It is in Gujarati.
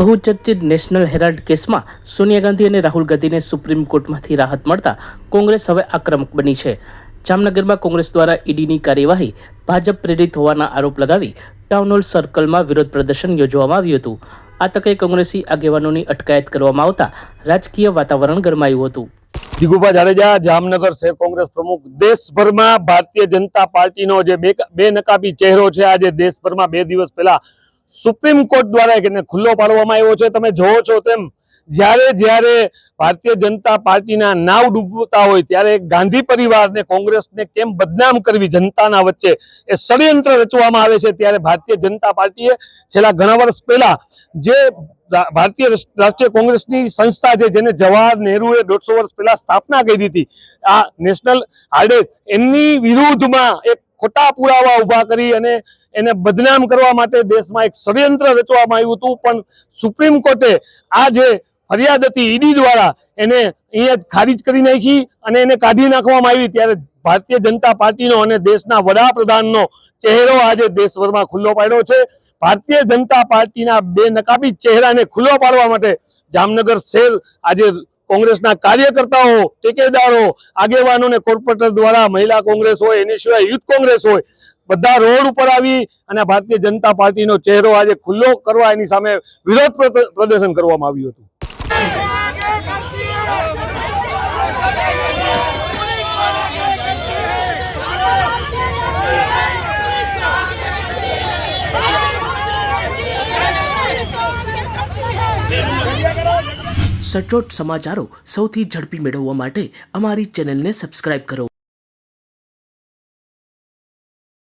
બહુચર્ચિત નેશનલ હેરાલ્ડ કેસમાં સોનિયા ગાંધી અને રાહુલ ગાંધીને સુપ્રીમ કોર્ટમાંથી રાહત મળતા કોંગ્રેસ હવે આક્રમક બની છે। જામનગરમાં કોંગ્રેસ દ્વારા ઈડીની કાર્યવાહી ભાજપ પ્રેરિત હોવાના આરોપ લગાવી ટાઉન હોલ સર્કલમાં વિરોધ પ્રદર્શન યોજવામાં આવ્યું હતું। આ તકે કોંગ્રેસી આગેવાનોની અટકાયત કરવામાં આવતા રાજકીય વાતાવરણ ગરમાયું હતું। જીગુભા જાડેજા જામનગર શહેર કોંગ્રેસ પ્રમુખ। દેશભરમાં ભારતીય જનતા પાર્ટીનો જે બેનકાબી ચહેરો છે, આજે દેશભરમાં 2 દિવસ પહેલા સુપ્રીમ કોર્ટ દ્વારા એને ખુલ્લો પાડવામાં આવ્યો છે। તમે જોવો છો તેમ જ્યારે જ્યારે ભારતીય જનતા પાર્ટીના નાવ ડૂબતા હોય ત્યારે ગાંધી પરિવારને, કોંગ્રેસને કેમ બદનામ કરવી જનતાના વચ્ચે એ ષડયંત્ર રચવામાં આવે છે। ત્યારે ભારતીય જનતા પાર્ટીએ છેલ્લા ઘણા વર્ષ પહેલા જે ભારતીય રાષ્ટ્રીય કોંગ્રેસની સંસ્થા છે, જેને જવાહર નહેરુએ 150 વર્ષ પહેલા સ્થાપના કરી હતી, આ નેશનલ હાર્ડે, એમની વિરુદ્ધમાં એક ખોટા પુરાવા ઉભા કરી અને એને બદનામ કરવા માટે દેશમાં એક ષડયંત્ર રચવામાં આવ્યું હતું। પણ સુપ્રીમ કોર્ટે આ જે ફરિયાદ હતી ઈડી દ્વારા એને અહીંયા જ ખારીજ કરી નાખી અને એને કાઢી નાખવામાં આવી। ત્યારે ભારતીય જનતા પાર્ટીનો અને દેશના વડાપ્રધાનનો ચહેરો આજે દેશભરમાં ખુલ્લો પાડ્યો છે। ભારતીય જનતા પાર્ટીના બેનકાબી ચહેરાને ખુલ્લો પાડવા માટે જામનગર શહેર આજે કોંગ્રેસના કાર્યકર્તાઓ, ટેકેદારો, આગેવાનો અને કોર્પોરેટર દ્વારા મહિલા કોંગ્રેસ હોય, એની સિવાય યુથ કોંગ્રેસ હોય, બધા રોડ ઉપર આવી અને ભારતીય જનતા પાર્ટીનો ચહેરો આજે ખુલ્લો કરવા એની સામે વિરોધ પ્રદર્શન કરવામાં આવ્યું હતું। સચોટ સમાચારો સૌથી ઝડપી મેળવવા માટે અમારી ચેનલને સબસ્ક્રાઇબ કરો।